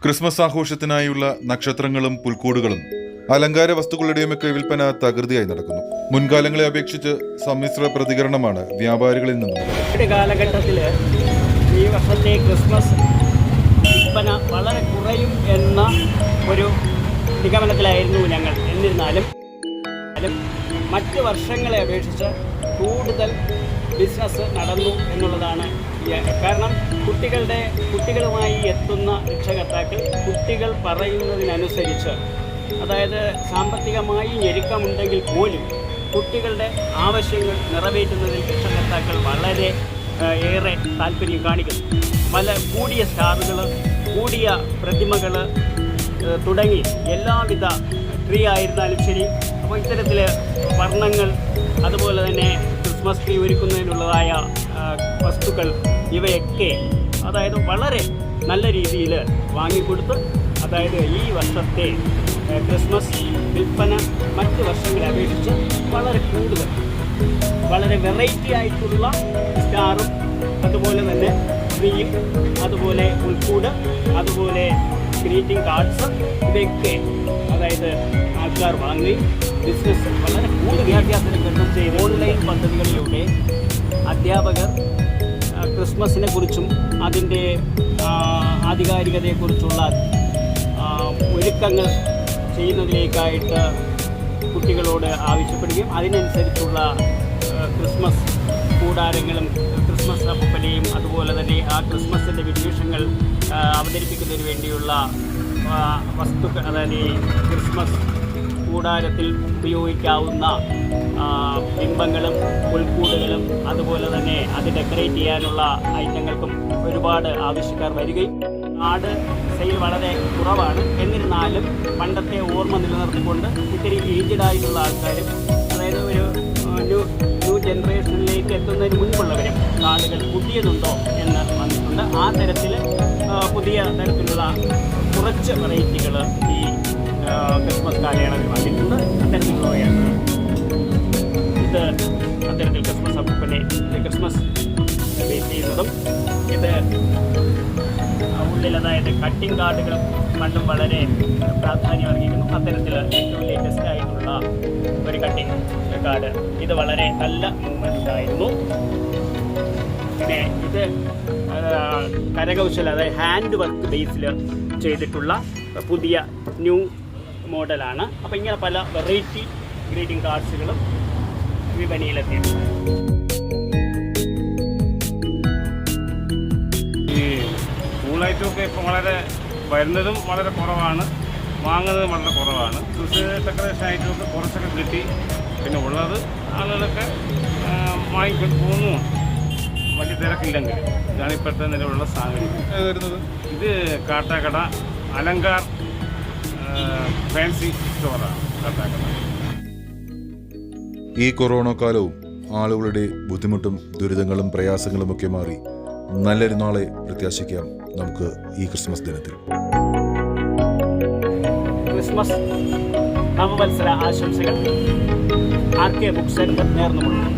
Christmas ആഘോഷത്തിനായുള്ള നക്ഷത്രങ്ങളും പുൽക്കൂടുകളും അലങ്കാര വസ്തുക്കളുടെയുമൊക്കെ വിൽപ്പന തകൃതിയായി നടക്കുന്നു. മുൻകാലങ്ങളെ അപേക്ഷിച്ച് സമ്മിശ്ര പ്രതികരണമാണ് വ്യാപാരികളിൽ നിന്നുള്ളത്. കാലഘട്ടത്തിൽ ഈ വർഷത്തെ ക്രിസ്മസ് വിൽപ്പന വളരെ കുറയും എന്ന ഒരു നിഗമനത്തിലായിരുന്നു ഞങ്ങൾ. എന്നിരുന്നാലും മറ്റ് വർഷങ്ങളെ അപേക്ഷിച്ച് കൂടുതൽ ബിസിനസ് നടന്നു എന്നുള്ളതാണ്. കാരണം കുട്ടികളുമായി എത്തുന്ന രക്ഷകർത്താക്കൾ കുട്ടികൾ പറയുന്നതിനനുസരിച്ച്, അതായത് സാമ്പത്തികമായി ഞെരുക്കമുണ്ടെങ്കിൽ പോലും കുട്ടികളുടെ ആവശ്യങ്ങൾ നിറവേറ്റുന്നതിൽ രക്ഷകർത്താക്കൾ വളരെ ഏറെ താല്പര്യം കാണിക്കുന്നു. കൂടിയ സ്റ്റാറുകൾ, കൂടിയ പ്രതിമകൾ തുടങ്ങി എല്ലാവിധ ട്രീ ആയിരുന്നാലും ശരി, അപ്പോൾ ഇത്തരത്തിൽ വർണ്ണങ്ങൾ, അതുപോലെ തന്നെ ക്രിസ്മസ് ട്രീ ഒരുക്കുന്നതിനുള്ളതായ വസ്തുക്കൾ, ഇവയൊക്കെ അതായത് വളരെ നല്ല രീതിയിൽ വാങ്ങിക്കൊടുത്ത്, അതായത് ഈ വർഷത്തെ ക്രിസ്മസ് വിൽപ്പന മറ്റ് വർഷങ്ങളെ അപേക്ഷിച്ച് വളരെ കൂടുതൽ, വളരെ വെറൈറ്റി ആയിട്ടുള്ള സ്റ്റാറും, അതുപോലെ തന്നെ ട്രീയും, അതുപോലെ പുൽക്കൂട്, അതുപോലെ ഗ്രീറ്റിംഗ് കാർഡ്സ്, ഇവയൊക്കെ അതായത് ആൾക്കാർ വാങ്ങി ബിസിനസ് വളരെ കൂടുതൽ വിദ്യാഭ്യാസത്തിനും ചെയ്ത് ഓൺലൈൻ പദ്ധതികളിലൂടെ അധ്യാപകർ ക്രിസ്മസിനെ കുറിച്ചും അതിൻ്റെ ആധികാരികതയെക്കുറിച്ചുള്ള ഒരുക്കങ്ങൾ ചെയ്യുന്നതിലേക്കായിട്ട് കുട്ടികളോട് ആവശ്യപ്പെടുകയും അതിനനുസരിച്ചുള്ള ക്രിസ്മസ് കൂടാരങ്ങളും ക്രിസ്മസ് അപ്പൂപ്പനെയും അതുപോലെ തന്നെ ആ ക്രിസ്മസിൻ്റെ വിശേഷങ്ങൾ അവതരിപ്പിക്കുന്നതിന് വേണ്ടിയുള്ള വസ്തുക്കൾ, അതായത് ക്രിസ്മസ് കൂടാരത്തിൽ ഉപയോഗിക്കാവുന്ന ബിംബങ്ങളും പുൽക്കൂടുകളും അതുപോലെ തന്നെ അത് ഡെക്കറേറ്റ് ചെയ്യാനുള്ള ഐറ്റങ്ങൾക്കും ഒരുപാട് ആവശ്യക്കാർ വരികയും നാട് സെയിൽ വളരെ കുറവാണ്. എന്നിരുന്നാലും പണ്ടത്തെ ഓർമ്മ നിലനിർത്തിക്കൊണ്ട് ഇത്തിരി ഏജ്ഡായിട്ടുള്ള ആൾക്കാരും, അതായത് ഒരു ന്യൂ ജനറേഷനിലേക്ക് എത്തുന്നതിന് മുൻപുള്ളവരും കാർഡുകൾ പുതിയതുണ്ടോ എന്ന് വന്നിട്ടുണ്ട്. ആ തരത്തിൽ പുതിയ തരത്തിലുള്ള കുറച്ച് വെറൈറ്റികൾ ഈ ക്രിസ്മസ് കാലയളവിൽ വന്നിട്ടുണ്ട്. അത്തരത്തിലുള്ളവയാണ് ഇത്. അത്തരത്തിൽ ക്രിസ്മസ് അപ്പൂപ്പനെ ക്രിസ്മസ് ബേസ് ചെയ്യുന്നതും ഇത് ഉള്ളിൽ, അതായത് കട്ടിംഗ് കാർഡുകൾ പണ്ടും വളരെ പ്രാധാന്യം അർഹിക്കുന്നു. അത്തരത്തിൽ ഏറ്റവും ലേറ്റസ്റ്റ് ആയിട്ടുള്ള ഒരു കട്ടിംഗ് കാർഡ്, ഇത് വളരെ നല്ല മൂവ്മെൻ്റ് ആയിരുന്നു. പിന്നെ ഇത് കരകൗശല, അതായത് ഹാൻഡ് വർക്ക് ബേസിൽ ചെയ്തിട്ടുള്ള പുതിയ ന്യൂ മോഡലാണ്. അപ്പോൾ ഇങ്ങനെ പല വെറൈറ്റി ഗ്രീറ്റിംഗ് കാർഡ്സുകളും വിപണിയിലെത്തിയിട്ടുണ്ട്. ഈ സ്കൂളായിട്ടൊക്കെ ഇപ്പോൾ വളരെ വരുന്നതും വളരെ കുറവാണ്, വാങ്ങുന്നതും വളരെ കുറവാണ്. ക്രിസ്മസ് ഡെക്കറേഷൻ ആയിട്ടൊക്കെ കുറച്ചൊക്കെ കിട്ടി. പിന്നെ ഉള്ളത് ആളുകളൊക്കെ വാങ്ങിക്കൊണ്ട് പോകുന്നു, വലിയ തിരക്കില്ലെങ്കിൽ. ഇതാണ് ഇപ്പോഴത്തെ നിലവിലുള്ള സാഹചര്യം. ഇത് കാട്ടാക്കട അലങ്കാർ ഫാൻസി സ്റ്റോറാണ് കാട്ടാക്കട. ഈ കൊറോണ കാലവും ആളുകളുടെ ബുദ്ധിമുട്ടും ദുരിതങ്ങളും പ്രയാസങ്ങളും ഒക്കെ മാറി നല്ലൊരു നാളെ പ്രത്യാശിക്കാം നമുക്ക് ഈ ക്രിസ്മസ് ദിനത്തിൽ. ക്രിസ്മസ് നവവത്സര ആശംസകൾ RK ബുക്ക് സെന്റർ നേർന്നുകൊള്ളുന്നു.